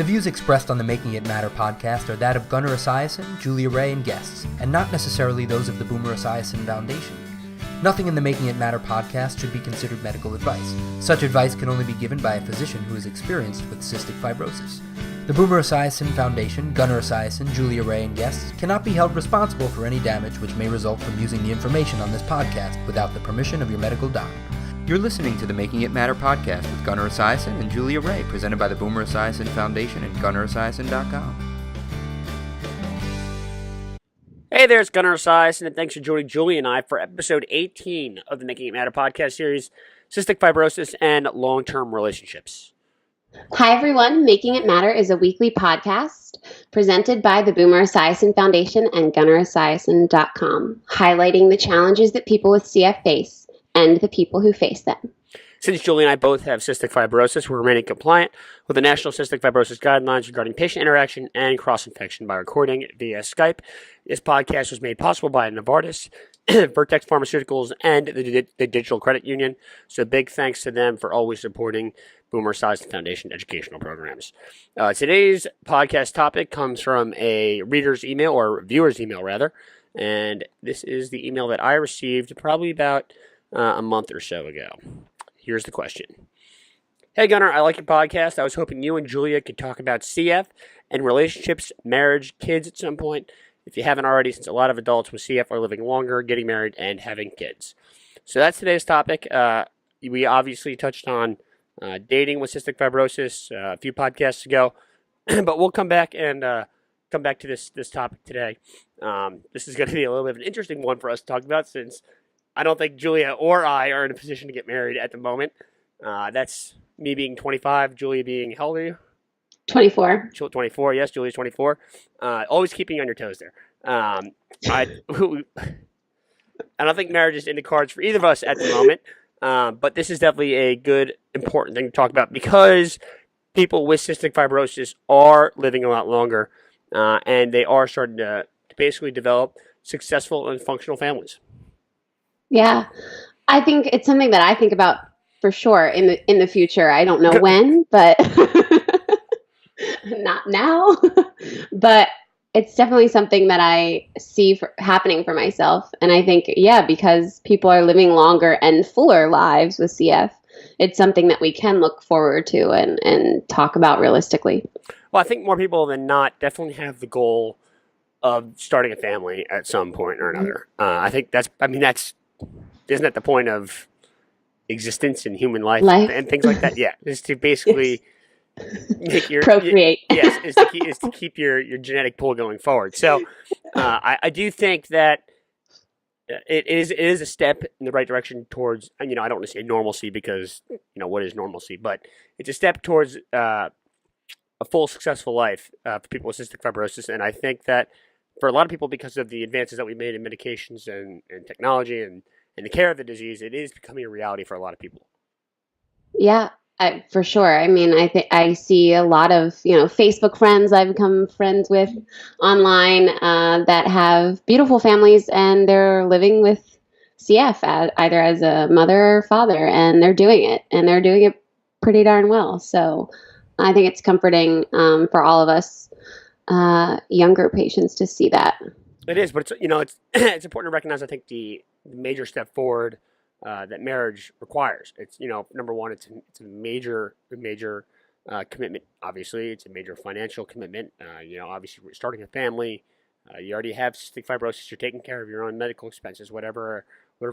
The views expressed on the Making It Matter podcast are that of Gunnar, Esiason, Julia Ray, and guests, and not necessarily those of the Boomer Esiason Foundation. Nothing in the Making It Matter podcast should be considered medical advice. Such advice can only be given by a physician who is experienced with cystic fibrosis. The Boomer Esiason Foundation, Gunnar Esiason, Julia Ray, and guests cannot be held responsible for any damage which may result from using the information on this podcast without the permission of your medical doctor. You're listening to the Making It Matter podcast with Gunnar Esiason and Julia Ray, presented by the Boomer Esiason Foundation and GunnarEsiason.com. Hey there, it's Gunnar Esiason, and thanks for joining Julie and I for episode 18 of the Making It Matter podcast series, Cystic Fibrosis and Long-Term Relationships. Hi, everyone. Making It Matter is a weekly podcast presented by the Boomer Esiason Foundation and GunnarEsiason.com, highlighting the challenges that people with CF face and the people who face them. Since Julie and I both have cystic fibrosis, we're remaining compliant with the National Cystic Fibrosis Guidelines regarding patient interaction and cross-infection by recording via Skype. This podcast was made possible by Novartis, Vertex Pharmaceuticals, and the Digital Credit Union. So big thanks to them for always supporting Boomer Esiason Foundation educational programs. Today's podcast topic comes from a reader's email, or viewer's email rather, and this is the email that I received probably about a month or so ago. Here's the question. Hey Gunnar, I like your podcast. I was hoping you and Julia could talk about CF and relationships, marriage, kids at some point, if you haven't already, since a lot of adults with CF are living longer, getting married, and having kids. So that's today's topic. We obviously touched on dating with cystic fibrosis a few podcasts ago, but we'll come back to this topic today. This is going to be a little bit of an interesting one for us to talk about, since I don't think Julia or I are in a position to get married at the moment. That's me being 25, Julia being, how old are you? 24. 24, yes, Julia's 24. Always keeping you on your toes there. I don't think marriage is in the cards for either of us at the moment, but this is definitely a good, important thing to talk about, because people with cystic fibrosis are living a lot longer, and they are starting to basically develop successful and functional families. Yeah, I think it's something that I think about for sure in the future. I don't know when, but not now. But it's definitely something that I see happening for myself. And I think, yeah, because people are living longer and fuller lives with CF, it's something that we can look forward to and talk about realistically. Well, I think more people than not definitely have the goal of starting a family at some point or another. I think isn't that the point of existence in human life and things like that? Yeah, is to basically make your procreate. Is to keep your genetic pool going forward. So I do think that it is a step in the right direction towards, I don't want to say normalcy, because what is normalcy, but it's a step towards a full successful life for people with cystic fibrosis. And I think that for a lot of people, because of the advances that we made in medications and technology and the care of the disease, it is becoming a reality for a lot of people. Yeah, for sure. I mean, I see a lot of, Facebook friends I've become friends with online that have beautiful families, and they're living with CF either as a mother or father, and they're doing it pretty darn well. So I think it's comforting for all of us younger patients to see that. It is, but it's important to recognize, I think, the major step forward that marriage requires. It's, number one, it's a major commitment. Obviously, it's a major financial commitment. Obviously, we're starting a family. You already have cystic fibrosis. You're taking care of your own medical expenses, whatever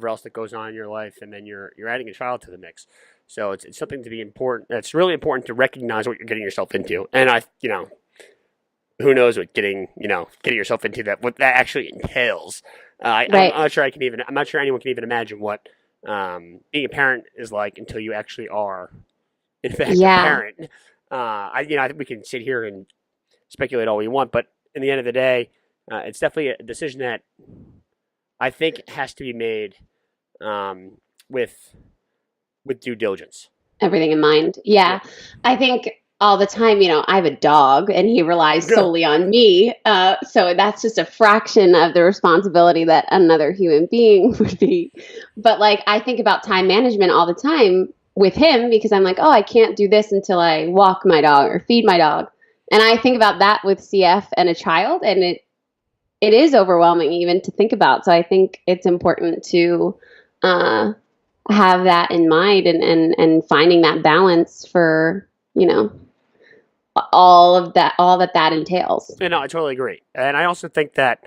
else that goes on in your life, and then you're adding a child to the mix. So it's something to be important. It's really important to recognize what you're getting yourself into. And who knows what getting yourself into what that actually entails. Right. I'm not sure anyone can even imagine what being a parent is like until you actually are, in fact, a parent. I think we can sit here and speculate all we want, but in the end of the day, it's definitely a decision that I think has to be made with due diligence. Everything in mind. Yeah. I think all the time, I have a dog and he relies solely on me. So that's just a fraction of the responsibility that another human being would be. But I think about time management all the time with him, because I'm like, oh, I can't do this until I walk my dog or feed my dog. And I think about that with CF and a child, and it is overwhelming even to think about. So I think it's important to have that in mind, and finding that balance for, all that entails. You know, I totally agree. And I also think that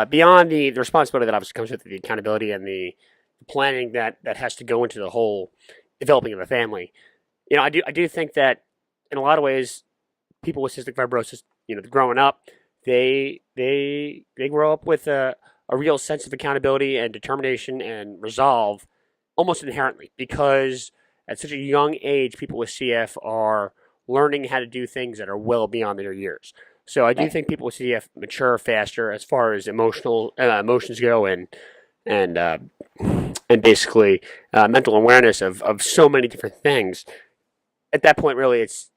beyond the responsibility that obviously comes with the accountability and the planning that has to go into the whole developing of a family, I do think that in a lot of ways, people with cystic fibrosis, growing up, they grow up with a real sense of accountability and determination and resolve almost inherently, because at such a young age, people with CF are learning how to do things that are well beyond their years. So I do think people with CF mature faster as far as emotions go, and basically mental awareness of so many different things. At that point, really, it's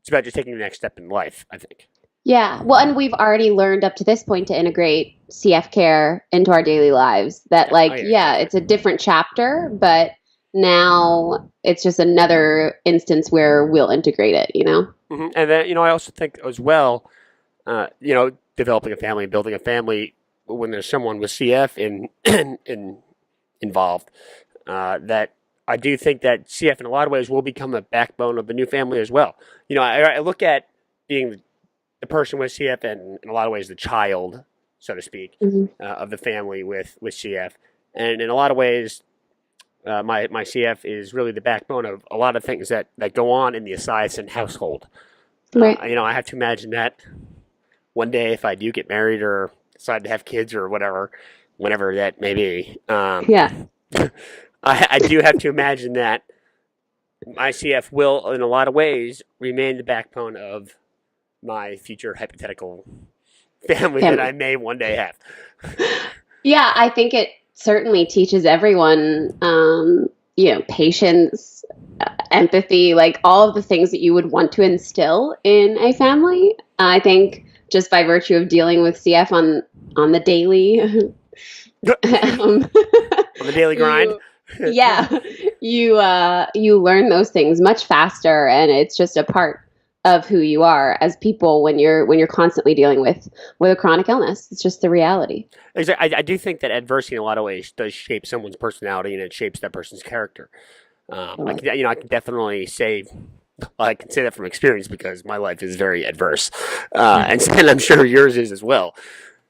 about just taking the next step in life, I think. Yeah. Well, and we've already learned up to this point to integrate CF care into our daily lives. That, it's a different chapter, but now it's just another instance where we'll integrate it, Mm-hmm. And then, I also think as well, developing a family and building a family when there's someone with CF involved, that I do think that CF in a lot of ways will become a backbone of the new family as well. I look at being the person with CF and in a lot of ways the child, so to speak, of the family with CF. And in a lot of ways, my CF is really the backbone of a lot of things that go on in the Esiason household. Right. I have to imagine that one day if I do get married or decide to have kids or whatever, whenever that may be, I do have to imagine that my CF will, in a lot of ways, remain the backbone of my future hypothetical family that I may one day have. Yeah, I think it certainly teaches everyone, patience, empathy, like all of the things that you would want to instill in a family. I think just by virtue of dealing with CF on the daily, on the daily grind. You learn those things much faster, and it's just a part of who you are as people when you're constantly dealing with a chronic illness. It's just the reality. Exactly. I do think that adversity in a lot of ways does shape someone's personality, and it shapes that person's character. I can definitely say, I can say that from experience because my life is very adverse, and I'm sure yours is as well.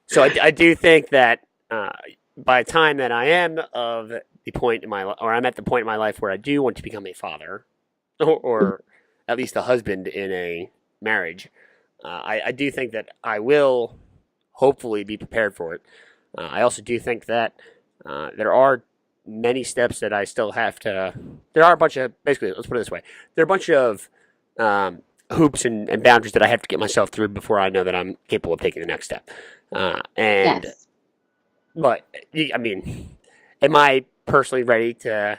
So I do think that by the time that I am of the point in my life, or I'm at the point in my life where I do want to become a father, or at least a husband in a marriage, I do think that I will hopefully be prepared for it. I also do think that there are many steps that I still have to. There are a bunch of, basically, let's put it this way. There are a bunch of hoops and boundaries that I have to get myself through before I know that I'm capable of taking the next step. Yes. But I mean, am I personally ready to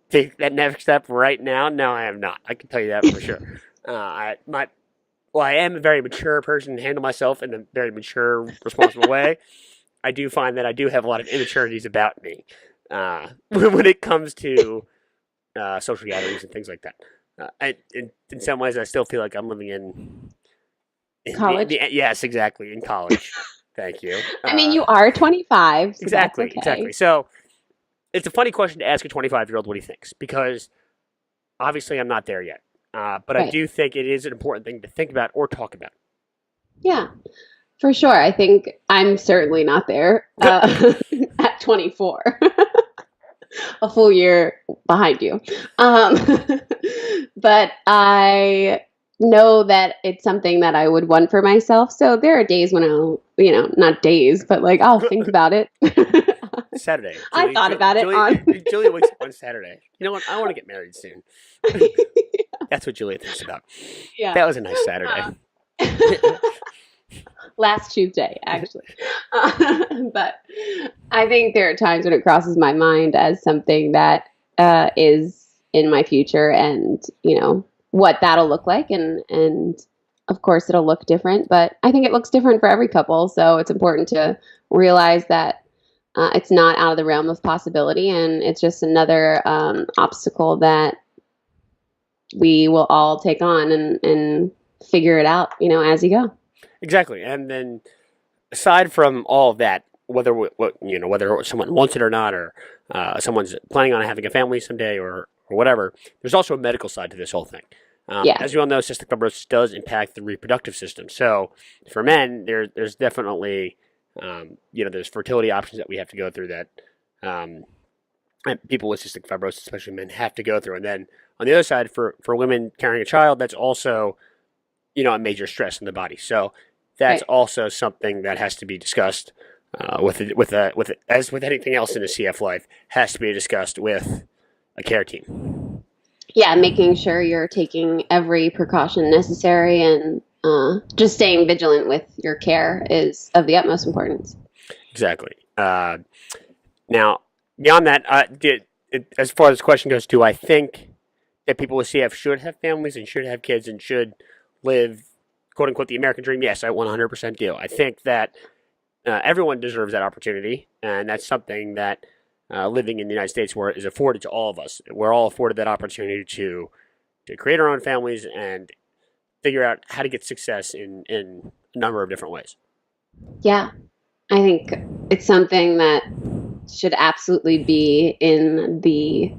take that next step right now? No, I am not. I can tell you that for sure. I am a very mature person and handle myself in a very mature, responsible way. I do find that I do have a lot of immaturities about me when it comes to social gatherings and things like that. In some ways, I still feel like I'm living in college. Yes, exactly, in college. Thank you. I mean, you are 25. So exactly, that's okay. exactly. So it's a funny question to ask a 25-year-old what he thinks, because obviously I'm not there yet. But right. I do think it is an important thing to think about or talk about. Yeah, for sure. I think I'm certainly not there at 24. A full year behind you. But I know that it's something that I would want for myself. So there are days when I'll, not days, but I'll think about it. Saturday. I thought about it. Julia wakes up on Saturday. You know what? I want to get married soon. That's what Julia thinks about. Yeah. That was a nice Saturday. Last Tuesday, actually. But I think there are times when it crosses my mind as something that is in my future, and, what that'll look like. And of course, it'll look different, but I think it looks different for every couple. So it's important to realize that it's not out of the realm of possibility, and it's just another obstacle that we will all take on and figure it out, as you go. Exactly. And then aside from all of that, whether someone wants it or not, or someone's planning on having a family someday, or whatever, there's also a medical side to this whole thing. As you all know, cystic fibrosis does impact the reproductive system. So for men, there's definitely there's fertility options that we have to go through that and people with cystic fibrosis, especially men, have to go through. And then on the other side, for women carrying a child, that's also a major stress in the body. So that's also something that has to be discussed as with anything else in the CF life, has to be discussed with a care team. Yeah, making sure you're taking every precaution necessary and just staying vigilant with your care is of the utmost importance. Exactly. Now, beyond that, as far as this question goes, do I think that people with CF should have families and should have kids and should live, quote unquote, the American dream? Yes, I 100% do. I think that everyone deserves that opportunity, and that's something that living in the United States where is afforded to all of us. We're all afforded that opportunity to create our own families and figure out how to get success in a number of different ways. Yeah, I think it's something that should absolutely be in the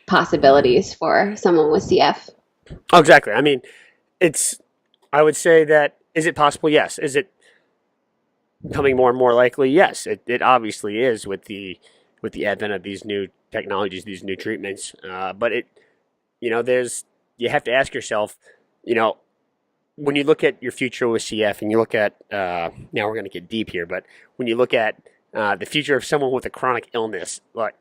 possibilities for someone with CF. Oh, exactly. I mean, I would say that, is it possible? Yes. Is it becoming more and more likely? Yes. It obviously is with the advent of these new technologies, these new treatments. But you have to ask yourself, when you look at your future with CF and you look at, now we're going to get deep here, but when you look at the future of someone with a chronic illness, like,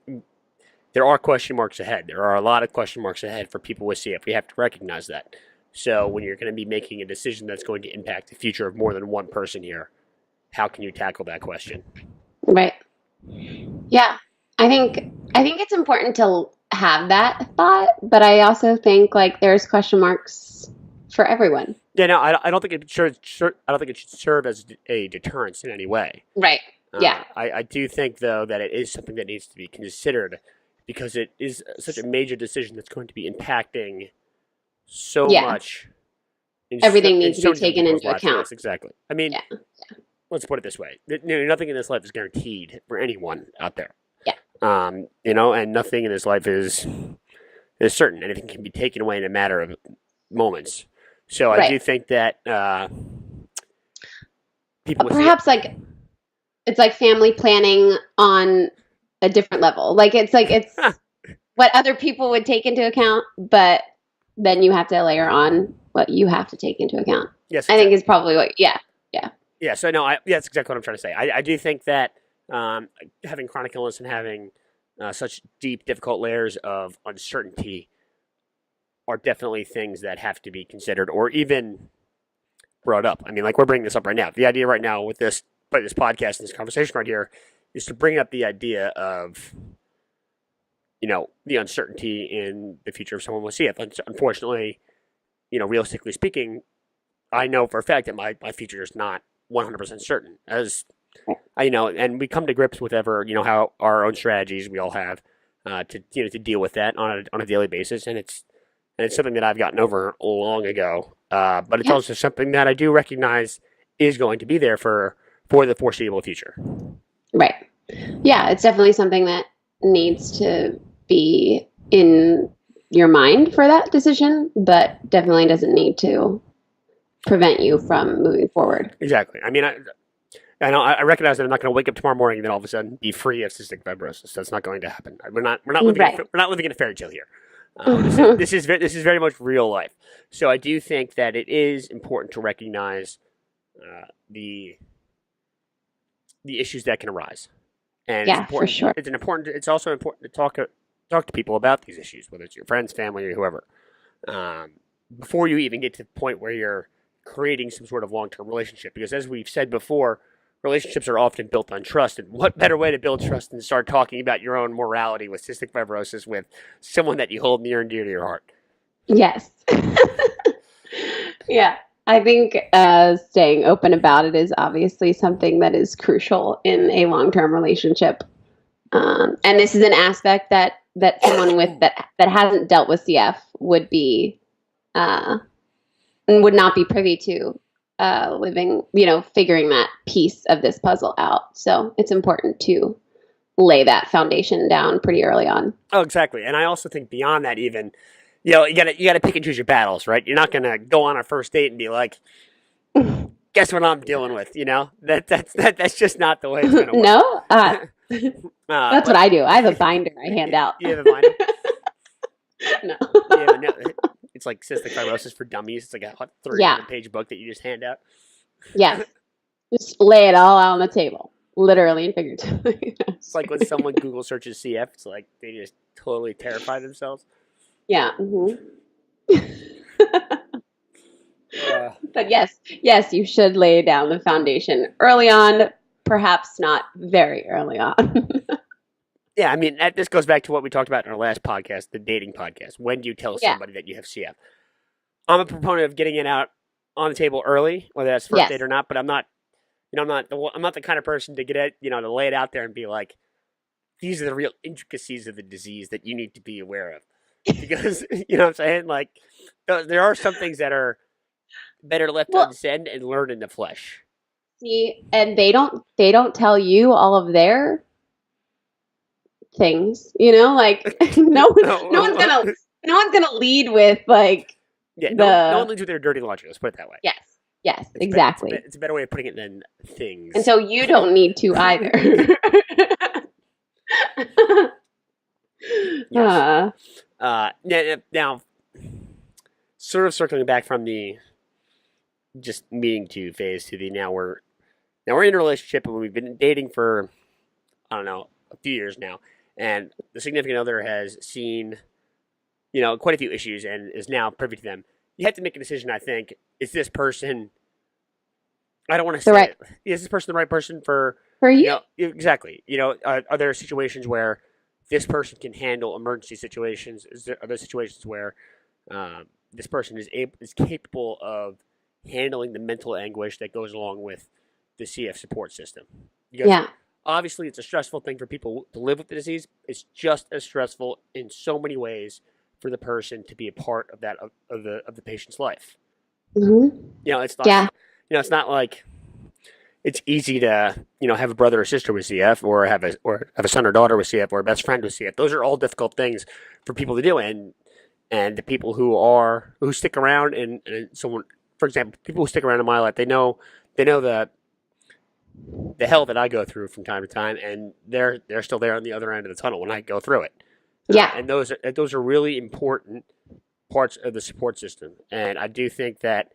there are question marks ahead. There are a lot of question marks ahead for people with CF. We have to recognize that. So when you're going to be making a decision that's going to impact the future of more than one person here, how can you tackle that question? Right. Yeah. I think it's important to have that thought, but I also think there's question marks for everyone. Yeah, no, I don't think it should. I don't think it should serve as a deterrence in any way. Right. Yeah. I do think though that it is something that needs to be considered because it is such a major decision that's going to be impacting so much. Everything needs to be taken into account. Yes, exactly. I mean, let's put it this way: nothing in this life is guaranteed for anyone out there. Yeah. And nothing in this life is certain. Anything can be taken away in a matter of moments. So I do think that people perhaps it's like family planning on a different level. It's what other people would take into account, but then you have to layer on what you have to take into account. Yes, exactly. I think is probably what. Yeah. So no, that's exactly what I'm trying to say. I do think that having chronic illness and having such deep, difficult layers of uncertainty are definitely things that have to be considered or even brought up. I mean, we're bringing this up right now. The idea right now with this podcast and this conversation right here is to bring up the idea of, the uncertainty in the future of someone with CF. Unfortunately, realistically speaking, I know for a fact that my future is not 100% certain. As and we come to grips with how our own strategies we all have to deal with that on a daily basis, and it's something that I've gotten over long ago. But it's also something that I do recognize is going to be there for the foreseeable future. Right. Yeah, it's definitely something that needs to be in your mind for that decision, but definitely doesn't need to prevent you from moving forward. Exactly. I mean, I recognize that I'm not going to wake up tomorrow morning and then all of a sudden be free of cystic fibrosis. That's not going to happen. We're not living in a fairy tale here. This is very much real life. So I do think that it is important to recognize the issues that can arise. And for sure. It's also important to talk to people about these issues, whether it's your friends, family, or whoever, before you even get to the point where you're creating some sort of long-term relationship. Because as we've said before, relationships are often built on trust. And what better way to build trust than to start talking about your own morality with cystic fibrosis with someone that you hold near and dear to your heart? Yes. Yeah. I think staying open about it is obviously something that is crucial in a long-term relationship. And this is an aspect that someone with that hasn't dealt with CF would be would not be privy to living, figuring that piece of this puzzle out. So it's important to lay that foundation down pretty early on. Oh, exactly. And I also think beyond that, even, you gotta pick and choose your battles, right? You're not gonna go on a first date and be like, guess what I'm dealing with, That's just not the way it's gonna work. No? That's what I do. I have a binder I hand out. You have a binder? No. It's like Cystic Fibrosis for Dummies. It's like a 300-page book that you just hand out. Yes. Just lay it all out on the table. Literally and figuratively. It's like when someone Google searches CF, it's like they just totally terrify themselves. Yeah. Mm-hmm. But yes, you should lay down the foundation early on, perhaps not very early on. Yeah, I mean, this goes back to what we talked about in our last podcast, the dating podcast. When do you tell somebody that you have CF? I'm a proponent of getting it out on the table early, whether that's first date or not. But I'm not the kind of person to get it, to lay it out there and be like, these are the real intricacies of the disease that you need to be aware of. Because you know what I'm saying? Like, there are some things that are better left unsaid and learned in the flesh. See, and they don't tell you all of their things, like no one's gonna lead with like no one leads with their dirty laundry. Let's put it that way. Yes, exactly. It's a better way of putting it than things. And so you don't need to either. Yes. Now, sort of circling back from the just meeting to phase to the now we're in a relationship and we've been dating for a few years now. And the significant other has seen, quite a few issues and is now privy to them. You have to make a decision, I think. Is this person, I don't want to say it. Is this person the right person for you? Exactly. Are there situations where this person can handle emergency situations? Are there situations where this person is capable of handling the mental anguish that goes along with the CF support system? Because obviously, it's a stressful thing for people to live with the disease. It's just as stressful in so many ways for the person to be a part of that of the patient's life. Mm-hmm. It's not. It's not like it's easy to have a brother or sister with CF, or have a son or daughter with CF, or a best friend with CF. Those are all difficult things for people to do, and the people who stick around and someone, for example, people who stick around in my life, they know the hell that I go through from time to time, and they're still there on the other end of the tunnel when I go through it. And those are really important parts of the support system. And I do think that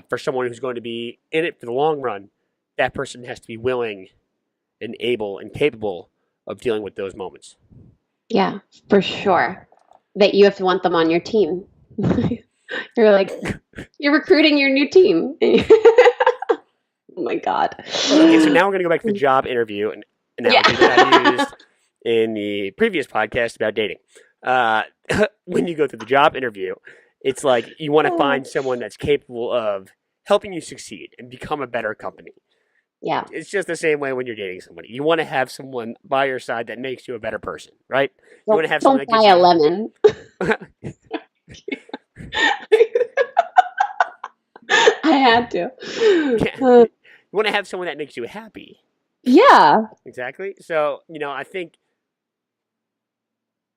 for someone who's going to be in it for the long run, that person has to be willing and able and capable of dealing with those moments. Yeah, for sure. That you have to want them on your team. You're recruiting your new team. Oh my God. Okay, so now we're going to go back to the job interview analogy that I used in the previous podcast about dating. When you go through the job interview, it's like you want to find someone that's capable of helping you succeed and become a better company. Yeah. It's just the same way when you're dating somebody. You want to have someone by your side that makes you a better person, right? You want to have someone that gives you a lemon. I had to. You want to have someone that makes you happy. Yeah. Exactly. So, I think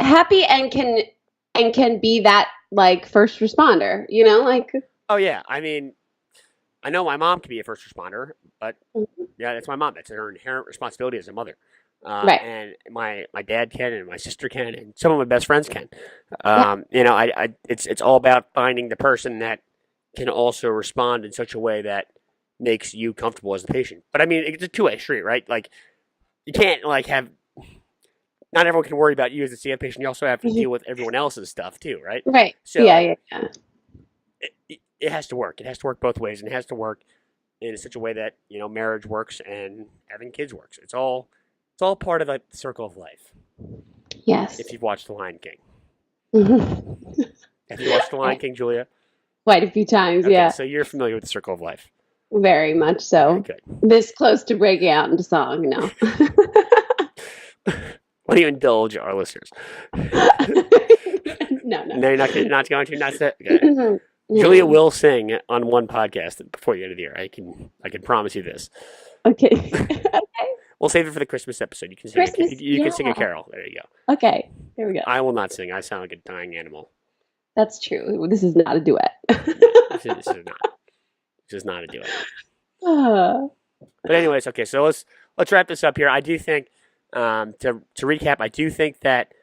happy and can be that like first responder, Oh yeah. I mean, I know my mom can be a first responder, but that's my mom. That's her inherent responsibility as a mother. Right. And my dad can, and my sister can, and some of my best friends can. It's all about finding the person that can also respond in such a way that makes you comfortable as the patient. But I mean, it's a two-way street, right? Like, you can't not everyone can worry about you as a CF patient. You also have to deal with everyone else's stuff too, right? Right. So yeah. It has to work. It has to work both ways, and it has to work in such a way that marriage works and having kids works. It's all part of the circle of life. Yes. If you've watched The Lion King. Mm-hmm. Have you watched The Lion King, Julia? Quite a few times, okay, yeah. So you're familiar with the circle of life. Very much so. Good. This close to breaking out into song, no. Why do you indulge our listeners? No. No, you're not going to. Not to. Okay. Yeah. Julia will sing on one podcast before the end of the year. I can promise you this. Okay. We'll save it for the Christmas episode. You can sing Christmas, you can sing a yeah. carol. There you go. Okay, there we go. I will not sing. I sound like a dying animal. That's true. This is not a duet. This is not. This is not a duet. But anyways, okay. So let's wrap this up here. I do think to recap, I do think that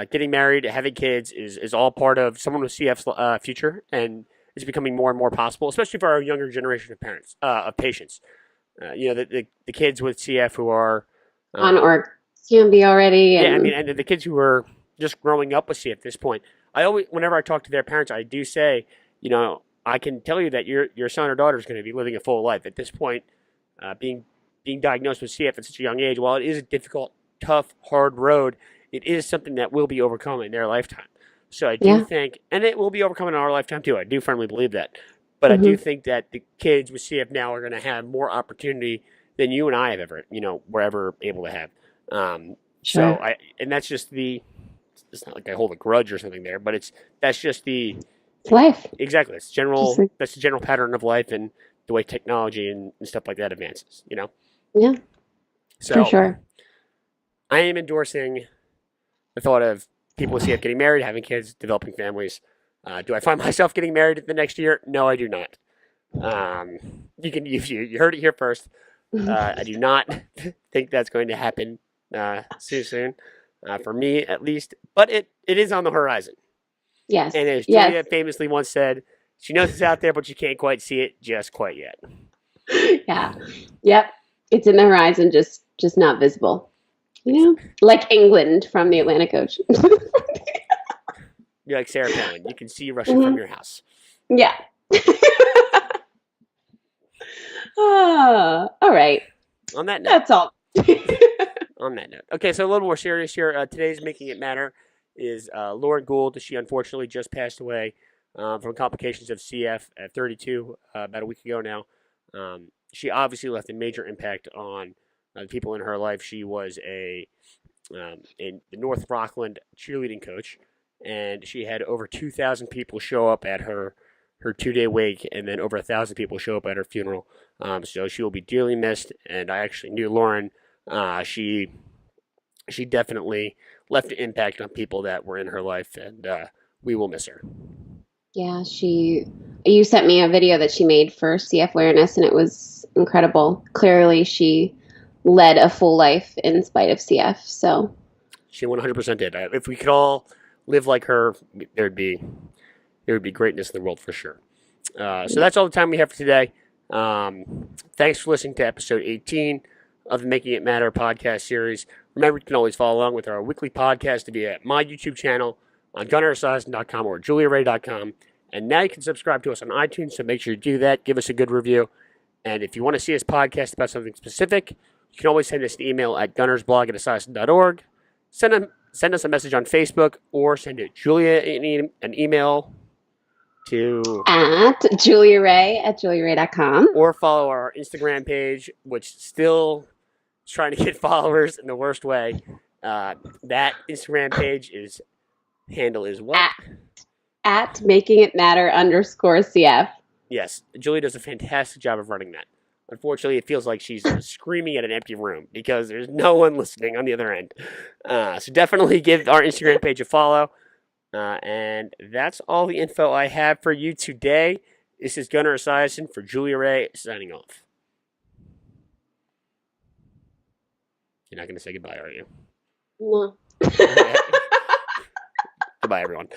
getting married, having kids is all part of someone with CF's future, and it's becoming more and more possible, especially for our younger generation of parents of patients. The kids with CF who are on or can be already. Yeah, I mean, and the kids who are just growing up with CF at this point. I always, whenever I talk to their parents, I do say, I can tell you that your son or daughter is going to be living a full life at this point. Being diagnosed with CF at such a young age, while it is a difficult, tough, hard road, it is something that will be overcome in their lifetime. So I do think, and it will be overcome in our lifetime too. I do firmly believe that. But I do think that the kids with CF now are going to have more opportunity than you and I have ever, were ever able to have. Sure. And that's just it's not like I hold a grudge or something there, but that's just it's life. Exactly. That's the general pattern of life and the way technology and stuff like that advances, Yeah. So for sure. I am endorsing the thought of people with CF getting married, having kids, developing families. Do I find myself getting married the next year? No, I do not. You heard it here first. I do not think that's going to happen soon, for me at least. But it is on the horizon. Yes. And as Julia famously once said, she knows it's out there, but she can't quite see it just quite yet. Yeah. Yep. It's in the horizon, just not visible. Like England from the Atlantic Ocean. You're like Sarah Palin. You can see Russia from your house. Yeah. All right. On that note. That's all. On that note. Okay, so a little more serious here. Today's Making It Matter is Lauren Gould. She unfortunately just passed away from complications of CF at 32 about a week ago now. She obviously left a major impact on the people in her life. She was a North Rockland cheerleading coach, and she had over 2,000 people show up at her 2-day wake, and then over 1,000 people show up at her funeral. So she will be dearly missed. And I actually knew Lauren. She definitely left an impact on people that were in her life, and we will miss her. Yeah, you sent me a video that she made for CF awareness, and it was incredible. Clearly, she led a full life in spite of CF. So she 100% did. If we could all live like her, there would be greatness in the world for sure. So that's all the time we have for today. Thanks for listening to episode 18 of the Making It Matter podcast series. Remember, you can always follow along with our weekly podcast via my YouTube channel on GunnarEsiason.com or JuliaRay.com. And now you can subscribe to us on iTunes, so make sure you do that. Give us a good review. And if you want to see us podcast about something specific, you can always send us an email at gunnarsblog@esiason.org. Send us a message on Facebook, or send it Julia an email to at JuliaRay@JuliaRay.com. Or follow our Instagram page, which still is trying to get followers in the worst way. That Instagram page handle is what? At Making It Matter _CF. Yes, Julie does a fantastic job of running that. Unfortunately, it feels like she's screaming at an empty room because there's no one listening on the other end. So definitely give our Instagram page a follow. And that's all the info I have for you today. This is Gunnar Esiason for Julia Ray signing off. You're not going to say goodbye, are you? No. Goodbye, everyone.